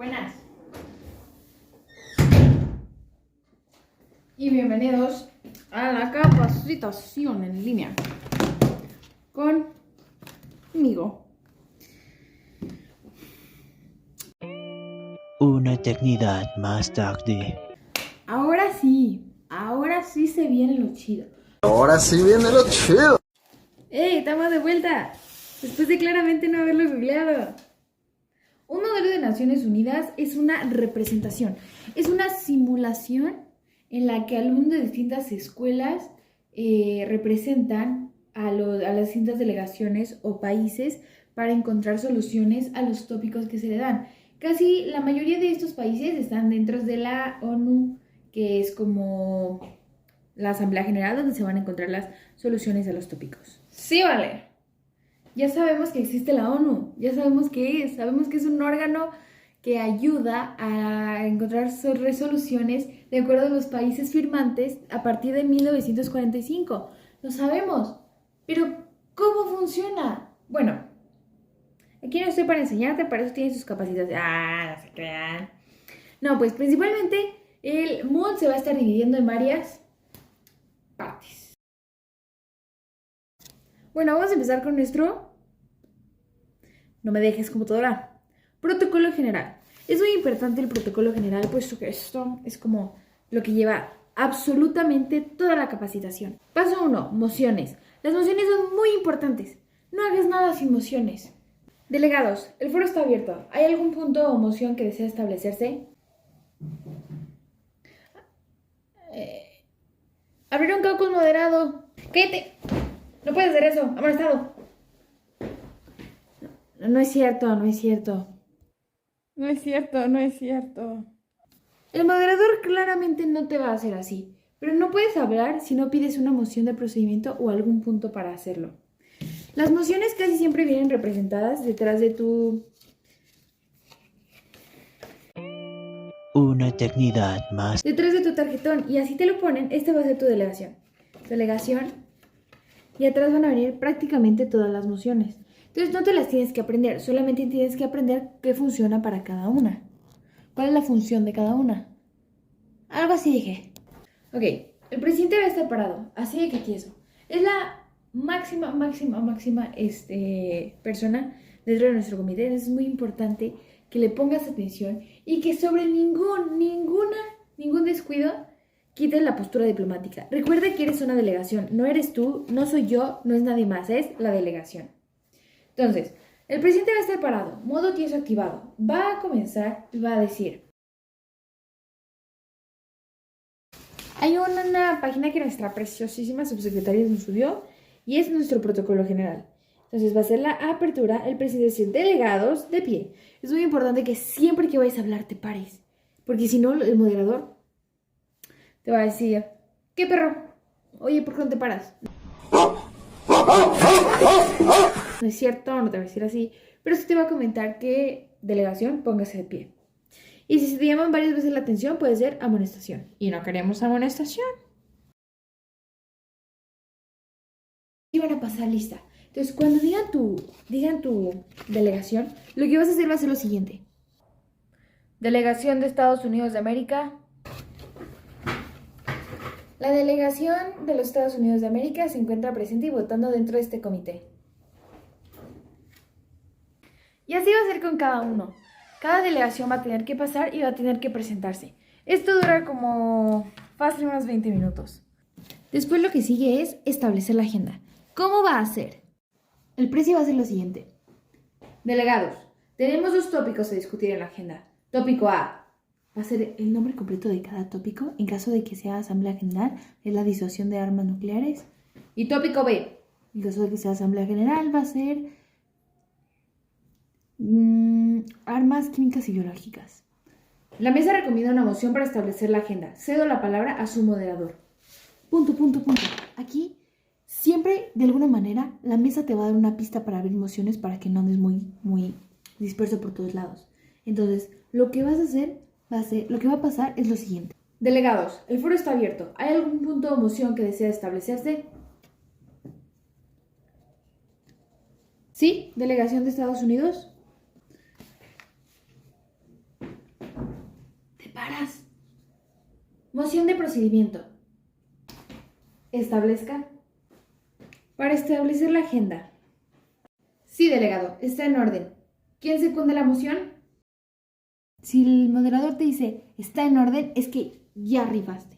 Buenas. Y bienvenidos a la capacitación en línea conmigo. Una eternidad más tarde. Ahora sí se viene lo chido. Ahora sí viene lo chido. ¡Ey! Estamos de vuelta. Después de claramente no haberlo googleado. Un modelo de Naciones Unidas es una representación. Es una simulación en la que alumnos de distintas escuelas representan a las distintas delegaciones o países para encontrar soluciones a los tópicos que se le dan. Casi la mayoría de estos países están dentro de la ONU, que es como la Asamblea General, donde se van a encontrar las soluciones a los tópicos. Sí, vale. Ya sabemos que existe la ONU, ya sabemos que es un órgano que ayuda a encontrar resoluciones de acuerdo a los países firmantes a partir de 1945. Lo sabemos, pero ¿cómo funciona? Bueno, aquí no estoy para enseñarte, para eso tienen sus capacidades. No se crean. No, pues principalmente el mundo se va a estar dividiendo en varias partes. Bueno, vamos a empezar con nuestro... No me dejes computadora. Protocolo general. Es muy importante el protocolo general, puesto que esto es como lo que lleva absolutamente toda la capacitación. Paso 1. Mociones. Las mociones son muy importantes. No hagas nada sin mociones. Delegados. El foro está abierto. ¿Hay algún punto o moción que desea establecerse? Abrir un caucus moderado. ¡Cállate! No puedes hacer eso. Amonestado. No es cierto, no es cierto. No es cierto, no es cierto. El moderador claramente no te va a hacer así, pero no puedes hablar si no pides una moción de procedimiento o algún punto para hacerlo. Las mociones casi siempre vienen representadas detrás de tu... Una eternidad más. Detrás de tu tarjetón, y así te lo ponen. Esta va a ser tu delegación. Delegación. Y atrás van a venir prácticamente todas las mociones. Entonces no te las tienes que aprender, solamente tienes que aprender qué funciona para cada una. ¿Cuál es la función de cada una? Algo así dije. Ok, el presidente va a estar parado, así de que tieso. Es la máxima persona dentro de nuestro comité. Entonces es muy importante que le pongas atención y que sobre ningún descuido quites la postura diplomática. Recuerda que eres una delegación, no eres tú, no soy yo, no es nadie más, es la delegación. Entonces, el presidente va a estar parado, modo tieso activado. Va a comenzar y va a decir... Hay una página que nuestra preciosísima subsecretaria nos subió y es nuestro protocolo general. Entonces va a ser la apertura, el presidente va a decir delegados de pie. Es muy importante que siempre que vayas a hablar te pares, porque si no el moderador te va a decir, ¿qué perro? Oye, ¿por qué no te paras? No es cierto, no te va a decir así, pero sí te va a comentar que delegación, póngase de pie. Y si se te llaman varias veces la atención, puede ser amonestación. Y no queremos amonestación. Y van a pasar lista. Entonces, cuando digan tu delegación, lo que vas a hacer va a ser lo siguiente. Delegación de Estados Unidos de América. La delegación de los Estados Unidos de América se encuentra presente y votando dentro de este comité. Y así va a ser con cada uno. Cada delegación va a tener que pasar y va a tener que presentarse. Esto dura como fácil unos 20 minutos. Después lo que sigue es establecer la agenda. ¿Cómo va a ser? El precio va a ser lo siguiente. Delegados, tenemos 2 tópicos a discutir en la agenda. Tópico A va a ser el nombre completo de cada tópico en caso de que sea Asamblea General, es la disuasión de armas nucleares. Y tópico B, en caso de que sea Asamblea General, va a ser armas químicas y biológicas. La mesa recomienda una moción para establecer la agenda. Cedo la palabra a su moderador. Punto. Aquí, siempre, de alguna manera, la mesa te va a dar una pista para abrir mociones para que no andes muy disperso por todos lados. Entonces, lo que va a pasar es lo siguiente. Delegados, el foro está abierto. ¿Hay algún punto o moción que desea establecerse? ¿Sí? ¿Delegación de Estados Unidos? caras. Moción de procedimiento. Establezca. Para establecer la agenda. Sí, delegado, está en orden. ¿Quién secunda la moción? Si el moderador te dice está en orden, es que ya rifaste.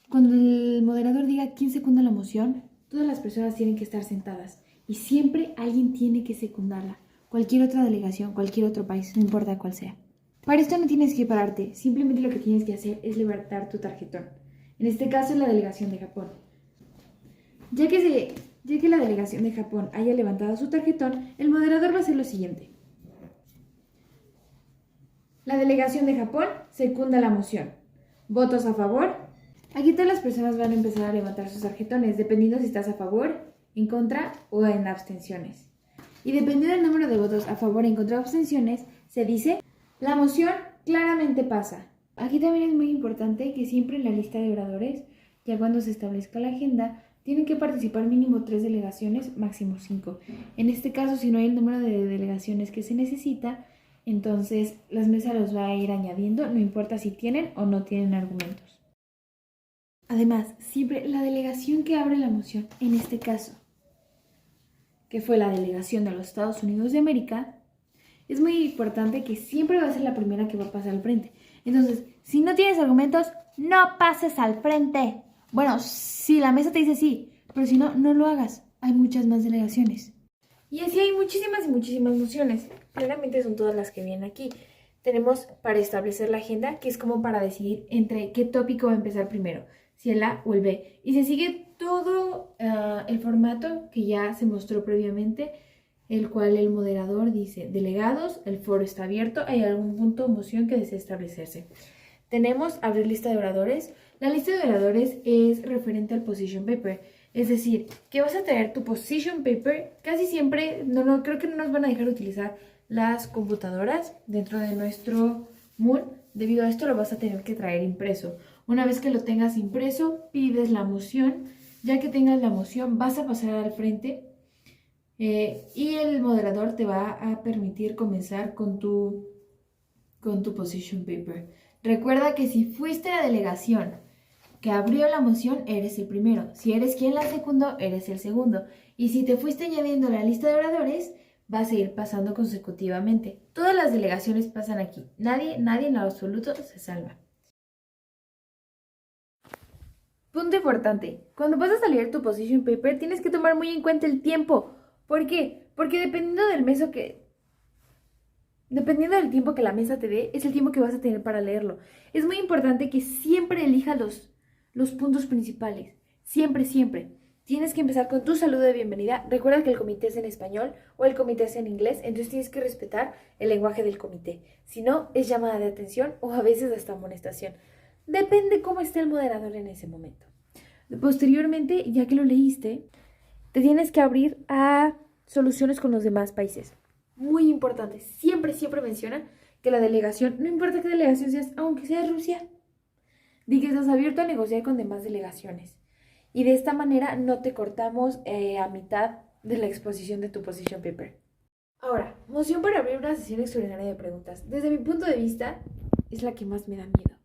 Cuando el moderador diga quién secunda la moción, todas las personas tienen que estar sentadas y siempre alguien tiene que secundarla. Cualquier otra delegación, cualquier otro país, no importa cuál sea. Para esto no tienes que pararte, simplemente lo que tienes que hacer es levantar tu tarjetón. En este caso es la delegación de Japón. Ya que la delegación de Japón haya levantado su tarjetón, el moderador va a hacer lo siguiente. La delegación de Japón secunda la moción. ¿Votos a favor? Aquí todas las personas van a empezar a levantar sus tarjetones, dependiendo si estás a favor, en contra o en abstenciones. Y dependiendo del número de votos a favor, en contra o abstenciones, se dice, la moción claramente pasa. Aquí también es muy importante que siempre en la lista de oradores, ya cuando se establezca la agenda, tienen que participar mínimo 3 delegaciones, máximo 5. En este caso, si no hay el número de delegaciones que se necesita, entonces las mesas los va a ir añadiendo, no importa si tienen o no tienen argumentos. Además, siempre la delegación que abre la moción, en este caso, que fue la delegación de los Estados Unidos de América, es muy importante que siempre va a ser la primera que va a pasar al frente. Entonces, si no tienes argumentos, no pases al frente. Bueno, si la mesa te dice sí, pero si no, no lo hagas. Hay muchas más delegaciones. Y así hay muchísimas y muchísimas mociones. Claramente son todas las que vienen aquí. Tenemos para establecer la agenda, que es como para decidir entre qué tópico va a empezar primero, si el A o el B. Y se sigue todo el formato que ya se mostró previamente, el cual el moderador dice, delegados, el foro está abierto, hay algún punto o moción que desea establecerse. Tenemos abrir lista de oradores. La lista de oradores es referente al position paper, es decir, que vas a traer tu position paper. Casi siempre, creo que no nos van a dejar utilizar las computadoras dentro de nuestro Moon. Debido a esto lo vas a tener que traer impreso. Una vez que lo tengas impreso, pides la moción. Ya que tengas la moción, vas a pasar al frente y el moderador te va a permitir comenzar con tu position paper. Recuerda que si fuiste la delegación que abrió la moción, eres el primero. Si eres quien la secundó, eres el segundo. Y si te fuiste añadiendo la lista de oradores, vas a ir pasando consecutivamente. Todas las delegaciones pasan aquí. Nadie en lo absoluto se salva. Punto importante. Cuando vas a salir tu position paper, tienes que tomar muy en cuenta el tiempo. ¿Por qué? Porque dependiendo del tiempo que la mesa te dé, es el tiempo que vas a tener para leerlo. Es muy importante que siempre elijas los puntos principales. Siempre, siempre. Tienes que empezar con tu saludo de bienvenida. Recuerda que el comité es en español o el comité es en inglés, entonces tienes que respetar el lenguaje del comité. Si no, es llamada de atención o a veces hasta amonestación. Depende cómo esté el moderador en ese momento. Posteriormente, ya que lo leíste, te tienes que abrir a soluciones con los demás países. Muy importante, siempre menciona que la delegación, no importa qué delegación seas, aunque sea Rusia, di que estás abierto a negociar con demás delegaciones. Y de esta manera no te cortamos a mitad de la exposición de tu position paper. Ahora, moción para abrir una sesión extraordinaria de preguntas. Desde mi punto de vista, es la que más me da miedo.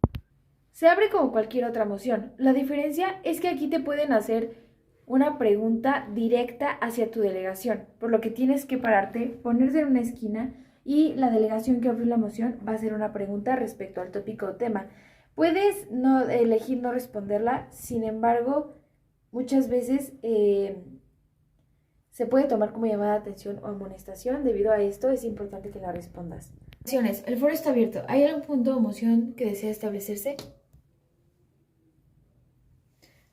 Se abre como cualquier otra moción. La diferencia es que aquí te pueden hacer una pregunta directa hacia tu delegación, por lo que tienes que pararte, ponerte en una esquina y la delegación que abrió la moción va a hacer una pregunta respecto al tópico o tema. Puedes elegir no responderla, sin embargo, muchas veces se puede tomar como llamada de atención o amonestación. Debido a esto, es importante que la respondas. El foro está abierto. ¿Hay algún punto o moción que desea establecerse?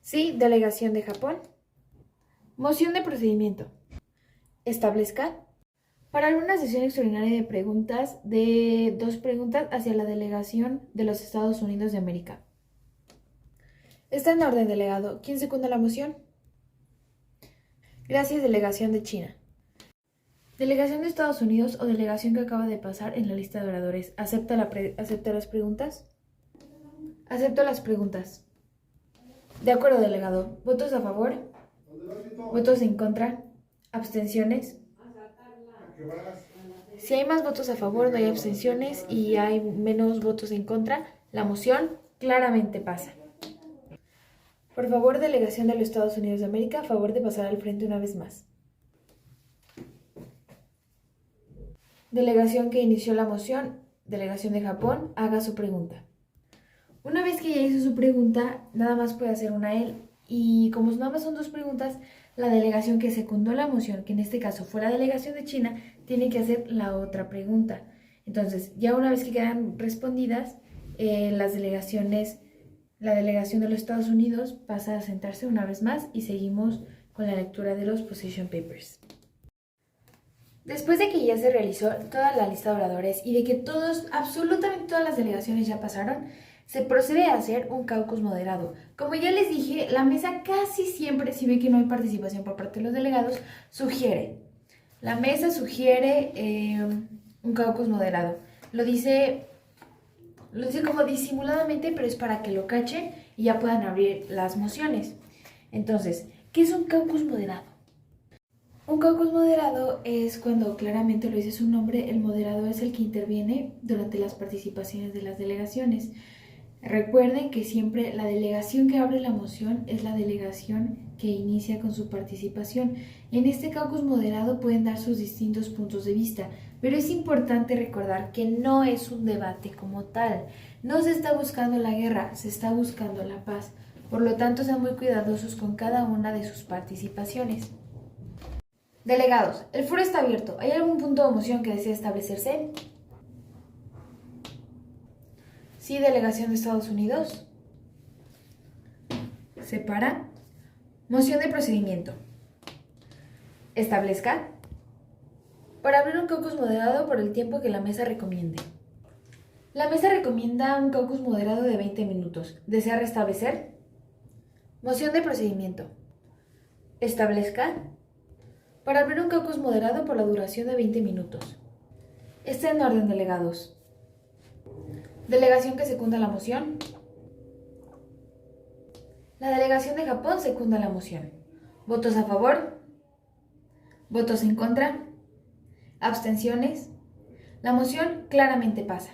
Sí, delegación de Japón. Moción de procedimiento. Establezca. Para alguna sesión extraordinaria de preguntas, de 2 preguntas hacia la delegación de los Estados Unidos de América. Está en orden, delegado. ¿Quién secunda la moción? Gracias, delegación de China. Delegación de Estados Unidos o delegación que acaba de pasar en la lista de oradores. ¿Acepta las preguntas? Acepto las preguntas. De acuerdo, delegado. ¿Votos a favor? ¿Votos en contra? ¿Abstenciones? Si hay más votos a favor, no hay abstenciones y hay menos votos en contra, la moción claramente pasa. Por favor, delegación de los Estados Unidos de América, a favor de pasar al frente una vez más. Delegación que inició la moción, delegación de Japón, haga su pregunta. Una vez que ya hizo su pregunta, nada más puede hacer una él. Y como nada más son dos preguntas, la delegación que secundó la moción, que en este caso fue la delegación de China, tiene que hacer la otra pregunta. Entonces, ya una vez que quedan respondidas, la delegación de los Estados Unidos pasa a sentarse una vez más y seguimos con la lectura de los position papers. Después de que ya se realizó toda la lista de oradores y de que absolutamente todas las delegaciones ya pasaron, se procede a hacer un caucus moderado. Como ya les dije, la mesa casi siempre, si ve que no hay participación por parte de los delegados, la mesa sugiere un caucus moderado. Lo dice como disimuladamente, pero es para que lo cachen y ya puedan abrir las mociones. Entonces, ¿qué es un caucus moderado? Un caucus moderado es cuando claramente lo dice su nombre, el moderado es el que interviene durante las participaciones de las delegaciones. Recuerden que siempre la delegación que abre la moción es la delegación que inicia con su participación. En este caucus moderado pueden dar sus distintos puntos de vista, pero es importante recordar que no es un debate como tal. No se está buscando la guerra, se está buscando la paz. Por lo tanto, sean muy cuidadosos con cada una de sus participaciones. Delegados, el foro está abierto. ¿Hay algún punto de moción que desee establecerse? Sí, delegación de Estados Unidos. Se para. Moción de procedimiento. Establezca. Para abrir un caucus moderado por el tiempo que la mesa recomiende. La mesa recomienda un caucus moderado de 20 minutos. ¿Desea restablecer? Moción de procedimiento. Establezca. Para abrir un caucus moderado por la duración de 20 minutos. Está en orden, delegados. Delegación que secunda la moción. La delegación de Japón secunda la moción. ¿Votos a favor? ¿Votos en contra? ¿Abstenciones? La moción claramente pasa.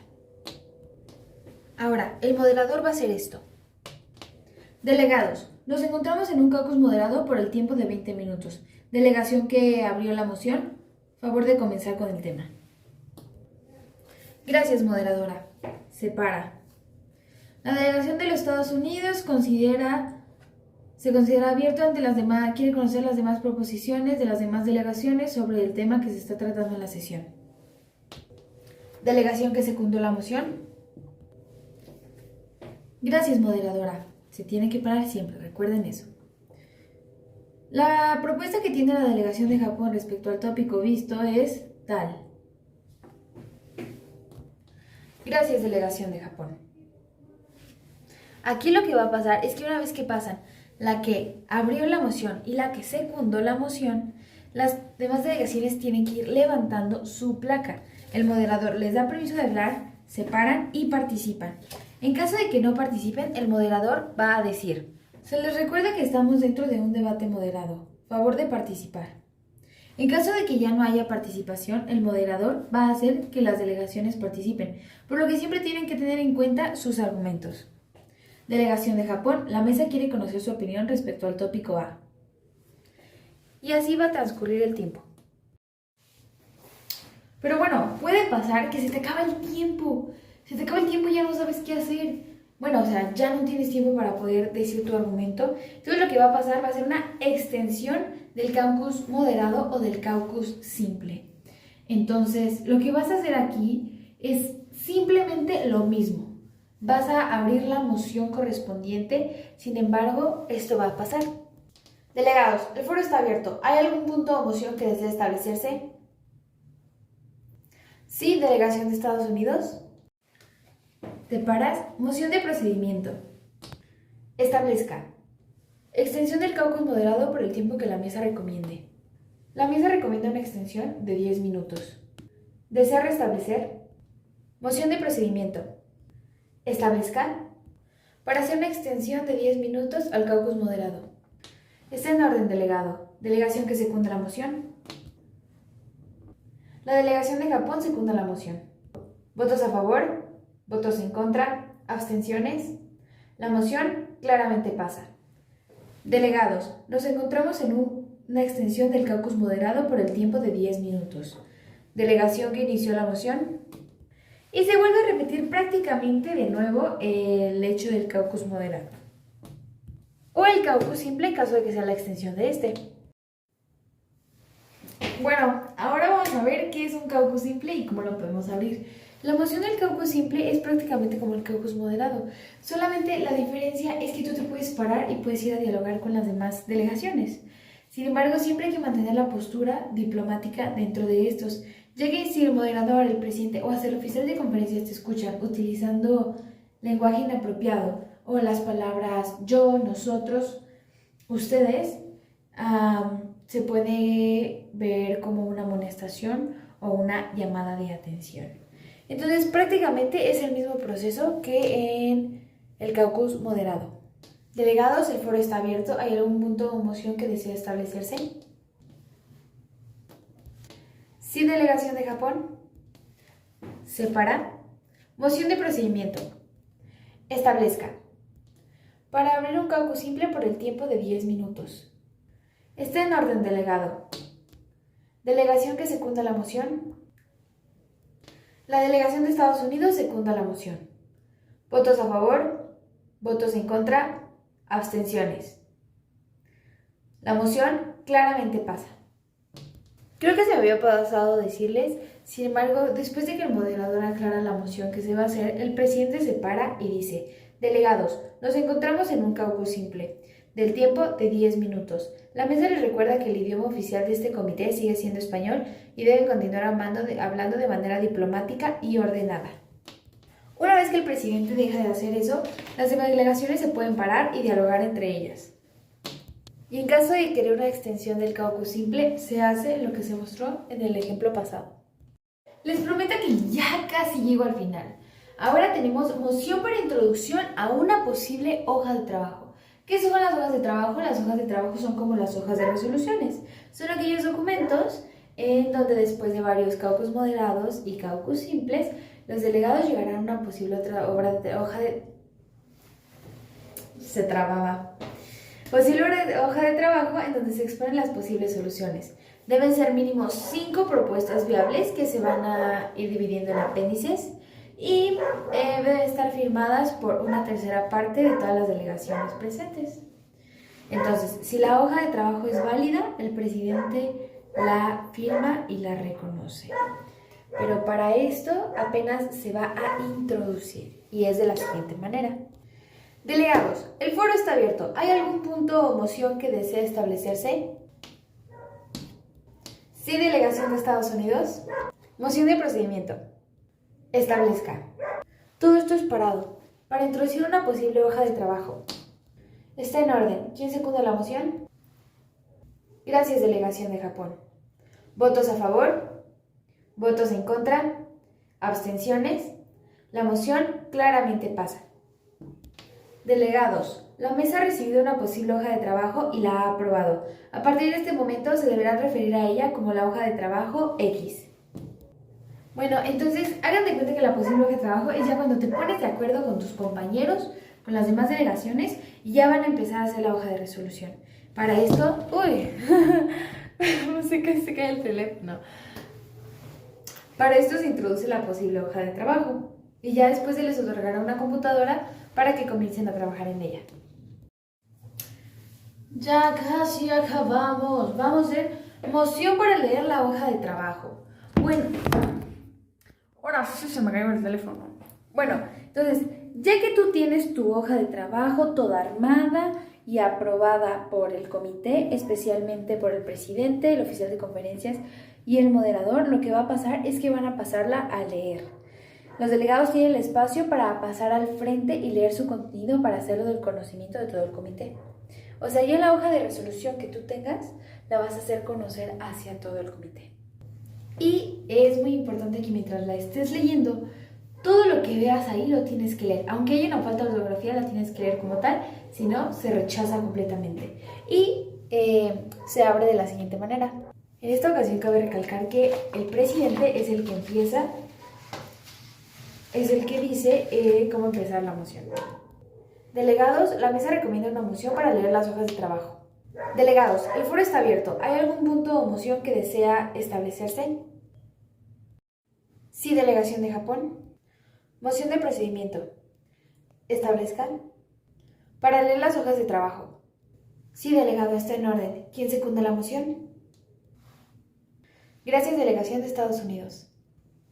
Ahora, el moderador va a hacer esto. Delegados, nos encontramos en un caucus moderado por el tiempo de 20 minutos. Delegación que abrió la moción, favor de comenzar con el tema. Gracias, moderadora. Se para. La delegación de los Estados Unidos se considera abierto ante las demás, quiere conocer las demás proposiciones de las demás delegaciones sobre el tema que se está tratando en la sesión. Delegación que secundó la moción. Gracias, moderadora. Se tiene que parar siempre, recuerden eso. La propuesta que tiene la delegación de Japón respecto al tópico visto es tal. Gracias, delegación de Japón. Aquí lo que va a pasar es que una vez que pasan la que abrió la moción y la que secundó la moción, las demás delegaciones tienen que ir levantando su placa. El moderador les da permiso de hablar, se paran y participan. En caso de que no participen, el moderador va a decir: se les recuerda que estamos dentro de un debate moderado. Favor de participar. En caso de que ya no haya participación, el moderador va a hacer que las delegaciones participen, por lo que siempre tienen que tener en cuenta sus argumentos. Delegación de Japón, la mesa quiere conocer su opinión respecto al tópico A. Y así va a transcurrir el tiempo. Pero bueno, puede pasar que se te acaba el tiempo. Se te acaba el tiempo y ya no sabes qué hacer. Bueno, o sea, ya no tienes tiempo para poder decir tu argumento. Entonces lo que va a pasar va a ser una extensión del caucus moderado o del caucus simple. Entonces, lo que vas a hacer aquí es simplemente lo mismo. Vas a abrir la moción correspondiente, sin embargo, esto va a pasar. Delegados, el foro está abierto. ¿Hay algún punto o moción que desee establecerse? Sí, delegación de Estados Unidos. Te paras. Moción de procedimiento. Establezca. Extensión del caucus moderado por el tiempo que la mesa recomiende. La mesa recomienda una extensión de 10 minutos. ¿Desea restablecer? Moción de procedimiento. Establezca. Para hacer una extensión de 10 minutos al caucus moderado. Está en orden, delegado. Delegación que secunda la moción. La delegación de Japón secunda la moción. ¿Votos a favor? ¿Votos en contra? ¿Abstenciones? La moción claramente pasa. Delegados, nos encontramos en una extensión del caucus moderado por el tiempo de 10 minutos. Delegación que inició la moción. Y se vuelve a repetir prácticamente de nuevo el hecho del caucus moderado. O el caucus simple en caso de que sea la extensión de este. Bueno, ahora vamos a ver qué es un caucus simple y cómo lo podemos abrir. La moción del caucus simple es prácticamente como el caucus moderado, solamente la diferencia es que tú te puedes parar y puedes ir a dialogar con las demás delegaciones. Sin embargo, siempre hay que mantener la postura diplomática dentro de estos, ya que si el moderador, el presidente o hasta el oficial de conferencias te escuchan utilizando lenguaje inapropiado o las palabras yo, nosotros, ustedes, se puede ver como una amonestación o una llamada de atención. Entonces, prácticamente es el mismo proceso que en el caucus moderado. Delegados, el foro está abierto. ¿Hay algún punto o moción que desee establecerse? Sin delegación de Japón. Se para. Moción de procedimiento. Establezca. Para abrir un caucus simple por el tiempo de 10 minutos. Está en orden, delegado. Delegación que secunda la moción. La delegación de Estados Unidos secunda la moción. ¿Votos a favor? ¿Votos en contra? Abstenciones. La moción claramente pasa. Creo que se me había pasado decirles, sin embargo, después de que el moderador aclara la moción que se va a hacer, el presidente se para y dice: delegados, nos encontramos en un caucus simple, del tiempo de 10 minutos. La mesa les recuerda que el idioma oficial de este comité sigue siendo español y deben continuar hablando de manera diplomática y ordenada. Una vez que el presidente deja de hacer eso, las demás delegaciones se pueden parar y dialogar entre ellas. Y en caso de querer una extensión del caucus simple, se hace lo que se mostró en el ejemplo pasado. Les prometo que ya casi llego al final. Ahora tenemos moción para introducción a una posible hoja de trabajo. ¿Qué son las hojas de trabajo? Las hojas de trabajo son como las hojas de resoluciones. Son aquellos documentos en donde después de varios caucus moderados y caucus simples, los delegados llegarán a una posible posible hoja de trabajo en donde se exponen las posibles soluciones. Deben ser mínimo 5 propuestas viables que se van a ir dividiendo en apéndices y deben estar firmadas por una tercera parte de todas las delegaciones presentes. Entonces, si la hoja de trabajo es válida, el presidente la firma y la reconoce. Pero para esto apenas se va a introducir y es de la siguiente manera. Delegados, el foro está abierto. ¿Hay algún punto o moción que desee establecerse? Sí, delegación de Estados Unidos. Moción de procedimiento. Establezca. Todo esto es parado para introducir una posible hoja de trabajo. Está en orden. ¿Quién secunda la moción? Gracias, delegación de Japón. ¿Votos a favor? ¿Votos en contra? ¿Abstenciones? La moción claramente pasa. Delegados, la mesa ha recibido una posible hoja de trabajo y la ha aprobado. A partir de este momento se deberán referir a ella como la hoja de trabajo X. Bueno, entonces hagan de cuenta que la posible hoja de trabajo es ya cuando te pones de acuerdo con tus compañeros, con las demás delegaciones y ya van a empezar a hacer la hoja de resolución. Para esto, no sé qué se cae el teléfono. Para esto se introduce la posible hoja de trabajo y ya después se les otorgará una computadora para que comiencen a trabajar en ella. Ya casi acabamos. Vamos a hacer moción para leer la hoja de trabajo. Bueno, ahora sí se me cayó el teléfono. Bueno, entonces, ya que tú tienes tu hoja de trabajo toda armada y aprobada por el comité, especialmente por el presidente, el oficial de conferencias y el moderador, lo que va a pasar es que van a pasarla a leer. Los delegados tienen el espacio para pasar al frente y leer su contenido para hacerlo del conocimiento de todo el comité. O sea, ya la hoja de resolución que tú tengas la vas a hacer conocer hacia todo el comité. Y es muy importante que mientras la estés leyendo, todo lo que veas ahí lo tienes que leer. Aunque haya una falta de ortografía, la tienes que leer como tal, si no, se rechaza completamente. Y se abre de la siguiente manera. En esta ocasión cabe recalcar que el presidente es el que empieza, es el que dice cómo empezar la moción. Delegados, la mesa recomienda una moción para leer las hojas de trabajo. Delegados, el foro está abierto. ¿Hay algún punto o moción que desea establecerse? Sí, delegación de Japón. Moción de procedimiento. Establezcan. Para leer las hojas de trabajo. Sí, delegado, está en orden. ¿Quién secunda la moción? Gracias, delegación de Estados Unidos.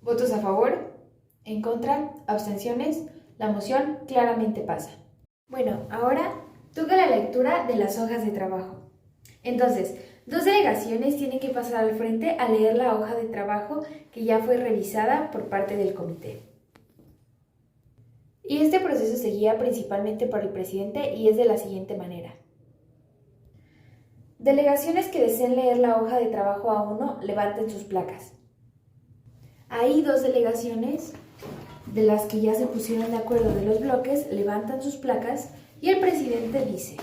¿Votos a favor? ¿En contra? ¿Abstenciones? La moción claramente pasa. Bueno, ahora toca la lectura de las hojas de trabajo. Entonces, 2 delegaciones tienen que pasar al frente a leer la hoja de trabajo que ya fue revisada por parte del comité. Y este proceso se guía principalmente por el presidente y es de la siguiente manera. Delegaciones que deseen leer la hoja de trabajo A1, levanten sus placas. Hay 2 delegaciones de las que ya se pusieron de acuerdo de los bloques, levantan sus placas y el presidente dice: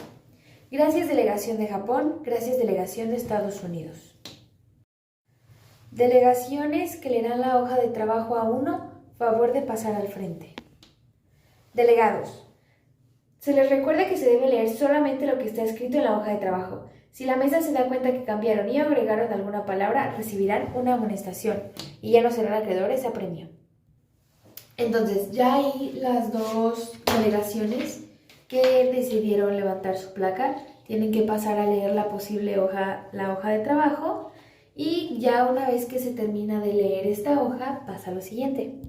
gracias, delegación de Japón, gracias, delegación de Estados Unidos. Delegaciones que leerán la hoja de trabajo A1, favor de pasar al frente. Delegados, se les recuerda que se debe leer solamente lo que está escrito en la hoja de trabajo. Si la mesa se da cuenta que cambiaron y agregaron alguna palabra, recibirán una amonestación y ya no serán acreedores a premio. Entonces, ya hay las 2 delegaciones que decidieron levantar su placa, tienen que pasar a leer la hoja de trabajo, y ya una vez que se termina de leer esta hoja, pasa lo siguiente.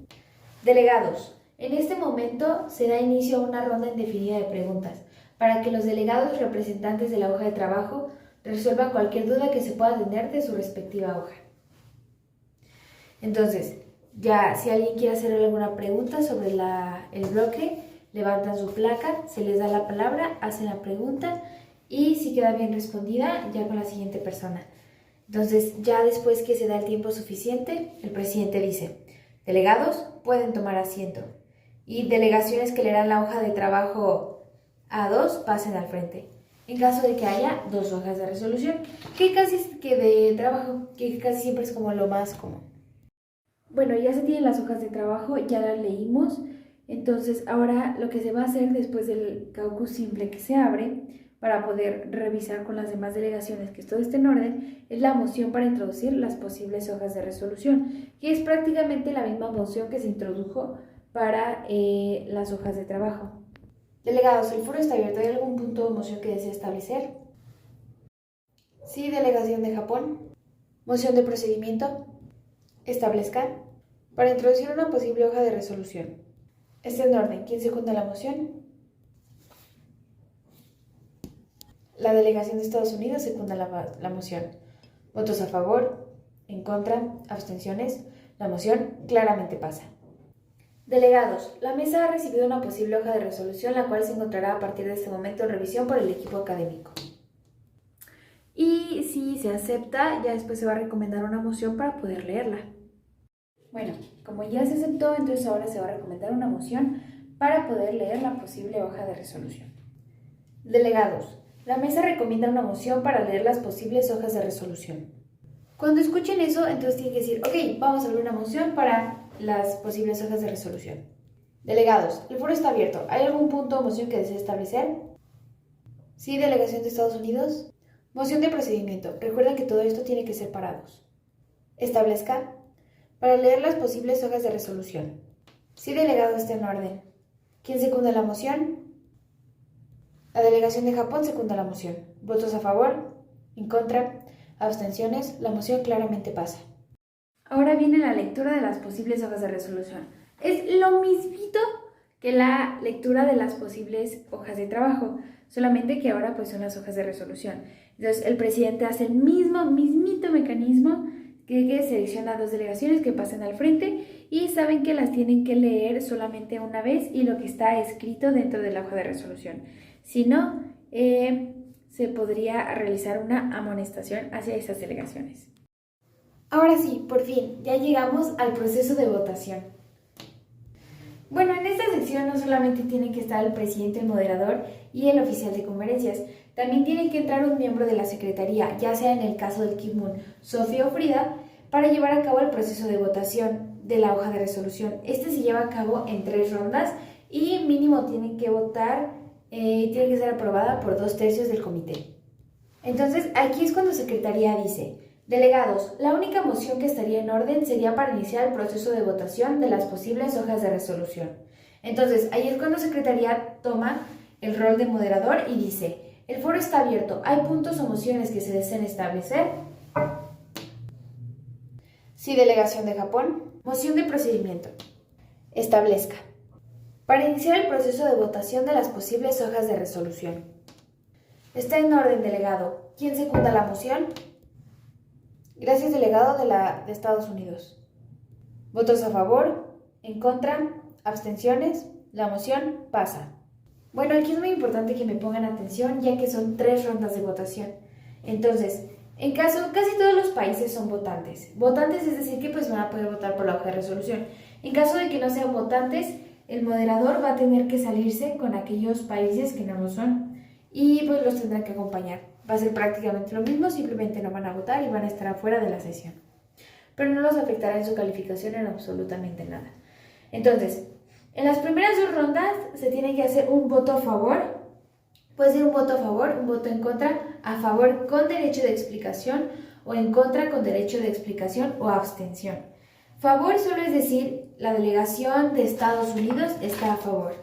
Delegados, en este momento se da inicio a una ronda indefinida de preguntas para que los delegados representantes de la hoja de trabajo resuelvan cualquier duda que se pueda tener de su respectiva hoja. Entonces, ya si alguien quiere hacer alguna pregunta sobre el bloque, levantan su placa, se les da la palabra, hacen la pregunta y si queda bien respondida, ya con la siguiente persona. Entonces, ya después que se da el tiempo suficiente, el presidente dice: delegados, pueden tomar asiento. Y delegaciones que leerán la hoja de trabajo A2 pasen al frente. En caso de que haya 2 hojas de resolución, que casi siempre es como lo más común. Bueno, ya se tienen las hojas de trabajo, ya las leímos. Entonces, ahora lo que se va a hacer después del caucus simple que se abre, para poder revisar con las demás delegaciones que todo esté en orden, es la moción para introducir las posibles hojas de resolución, que es prácticamente la misma moción que se introdujo para las hojas de trabajo. Delegados, el foro está abierto. ¿Hay algún punto o moción que desee establecer? Sí, delegación de Japón. Moción de procedimiento. Establezcan. Para introducir una posible hoja de resolución. Está en orden. ¿Quién secunda la moción? La delegación de Estados Unidos secunda la moción. ¿Votos a favor? ¿En contra? ¿Abstenciones? La moción claramente pasa. Delegados, la mesa ha recibido una posible hoja de resolución, la cual se encontrará a partir de este momento en revisión por el equipo académico. Y si se acepta, ya después se va a recomendar una moción para poder leerla. Bueno, como ya se aceptó, entonces ahora se va a recomendar una moción para poder leer la posible hoja de resolución. Delegados, la mesa recomienda una moción para leer las posibles hojas de resolución. Cuando escuchen eso, entonces tienen que decir: ok, vamos a leer una moción para las posibles hojas de resolución. Delegados, el foro está abierto. ¿Hay algún punto o moción que desee establecer? Sí, delegación de Estados Unidos. Moción de procedimiento. Recuerden que todo esto tiene que ser parados. Establezca. Para leer las posibles hojas de resolución. Sí, delegado, está en orden. ¿Quién secunda la moción? La delegación de Japón secunda la moción. ¿Votos a favor? ¿En contra? ¿Abstenciones? La moción claramente pasa. Ahora viene la lectura de las posibles hojas de resolución. Es lo mismito que la lectura de las posibles hojas de trabajo, solamente que ahora pues son las hojas de resolución. Entonces el presidente hace el mismito mecanismo que selecciona 2 delegaciones que pasen al frente y saben que las tienen que leer solamente una vez y lo que está escrito dentro de la hoja de resolución. Si no, se podría realizar una amonestación hacia esas delegaciones. Ahora sí, por fin, ya llegamos al proceso de votación. Bueno, en esta sección no solamente tienen que estar el presidente, el moderador y el oficial de conferencias, También tiene que entrar un miembro de la Secretaría, ya sea en el caso del Kidmun, Sofía o Frida, para llevar a cabo el proceso de votación de la hoja de resolución. Este se lleva a cabo en 3 rondas y mínimo tiene que votar, tiene que ser aprobada por 2/3 del comité. Entonces, aquí es cuando Secretaría dice: delegados, la única moción que estaría en orden sería para iniciar el proceso de votación de las posibles hojas de resolución. Entonces, ahí es cuando Secretaría toma el rol de moderador y dice: el foro está abierto, ¿hay puntos o mociones que se deseen establecer? Sí, delegación de Japón. Moción de procedimiento. Establezca. Para iniciar el proceso de votación de las posibles hojas de resolución. Está en orden, delegado. ¿Quién secunda la moción? Gracias, delegado de Estados Unidos. ¿Votos a favor? ¿En contra? ¿Abstenciones? La moción pasa. Bueno, aquí es muy importante que me pongan atención, ya que son 3 rondas de votación. Entonces, en caso, casi todos los países son votantes. Votantes es decir que pues van a poder votar por la hoja de resolución. En caso de que no sean votantes, el moderador va a tener que salirse con aquellos países que no lo son y pues los tendrá que acompañar. Va a ser prácticamente lo mismo, simplemente no van a votar y van a estar afuera de la sesión. Pero no los afectará en su calificación en absolutamente nada. Entonces, en las primeras 2 rondas se tiene que hacer un voto a favor. Puede ser un voto a favor, un voto en contra, a favor con derecho de explicación o en contra con derecho de explicación o abstención. Favor solo es decir, la delegación de Estados Unidos está a favor.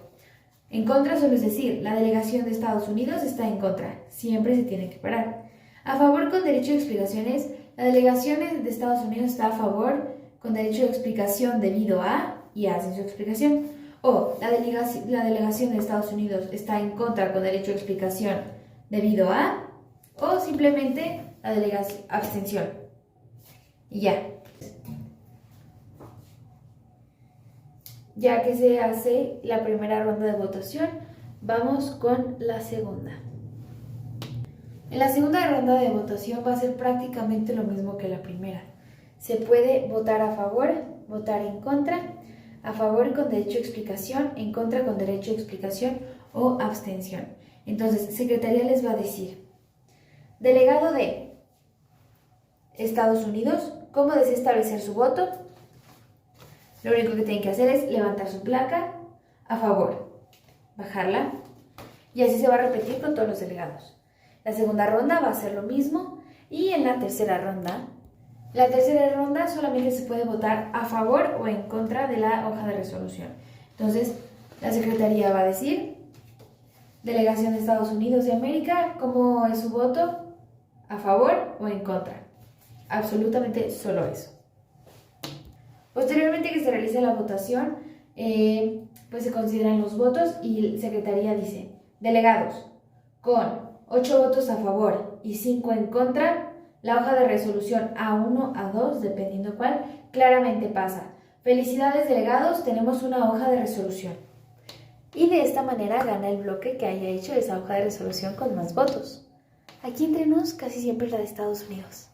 En contra solo es decir, la delegación de Estados Unidos está en contra. Siempre se tiene que parar. A favor con derecho de explicación es, la delegación de Estados Unidos está a favor con derecho de explicación debido a, y hacen su explicación. O la delegación de Estados Unidos está en contra con derecho de explicación debido a, o simplemente la delegación abstención. Y ya. Ya que se hace la primera ronda de votación, vamos con la segunda. En la segunda ronda de votación va a ser prácticamente lo mismo que la primera. Se puede votar a favor, votar en contra, a favor con derecho de explicación, en contra con derecho de explicación o abstención. Entonces, Secretaría les va a decir: delegado de Estados Unidos, ¿cómo desea establecer su voto? Lo único que tienen que hacer es levantar su placa a favor, bajarla y así se va a repetir con todos los delegados. La segunda ronda va a ser lo mismo y en la tercera ronda solamente se puede votar a favor o en contra de la hoja de resolución. Entonces, la Secretaría va a decir: delegación de Estados Unidos de América, ¿cómo es su voto? ¿A favor o en contra? Absolutamente solo eso. Posteriormente que se realice la votación, pues se consideran los votos y Secretaría dice: delegados, con 8 votos a favor y 5 en contra, la hoja de resolución A1, A2, dependiendo cuál, claramente pasa. Felicidades, delegados, tenemos una hoja de resolución. Y de esta manera gana el bloque que haya hecho esa hoja de resolución con más votos. Aquí entre nos, casi siempre la de Estados Unidos.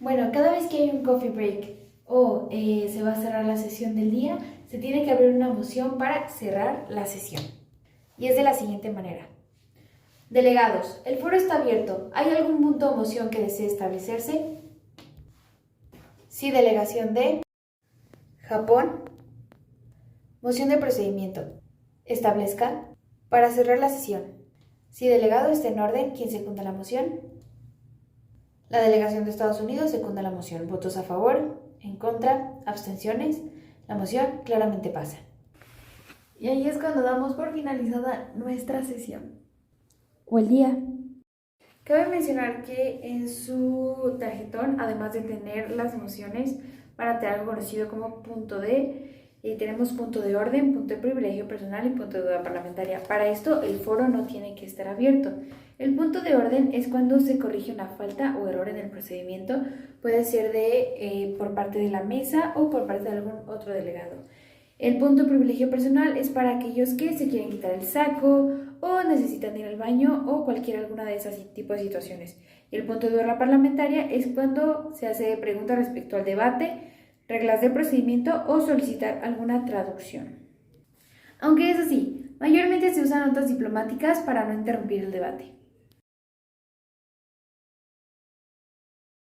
Bueno, cada vez que hay un coffee break o se va a cerrar la sesión del día, se tiene que abrir una moción para cerrar la sesión. Y es de la siguiente manera. Delegados, el foro está abierto. ¿Hay algún punto o moción que desee establecerse? Sí, delegación de Japón. Moción de procedimiento. Establezca. Para cerrar la sesión. Sí, delegado, está en orden. ¿Quién secunda la moción? La delegación de Estados Unidos secunda la moción. ¿Votos a favor? ¿En contra? ¿Abstenciones? La moción claramente pasa. Y ahí es cuando damos por finalizada nuestra sesión. O el día. Cabe mencionar que en su tarjetón, además de tener las mociones para tener algo conocido como punto D, tenemos punto de orden, punto de privilegio personal y punto de duda parlamentaria. Para esto el foro no tiene que estar abierto. El punto de orden es cuando se corrige una falta o error en el procedimiento, puede ser por parte de la mesa o por parte de algún otro delegado. El punto de privilegio personal es para aquellos que se quieren quitar el saco o necesitan ir al baño o alguna de esas tipos de situaciones. Y el punto de duda parlamentaria es cuando se hace pregunta respecto al debate, reglas de procedimiento o solicitar alguna traducción. Aunque es así, mayormente se usan notas diplomáticas para no interrumpir el debate.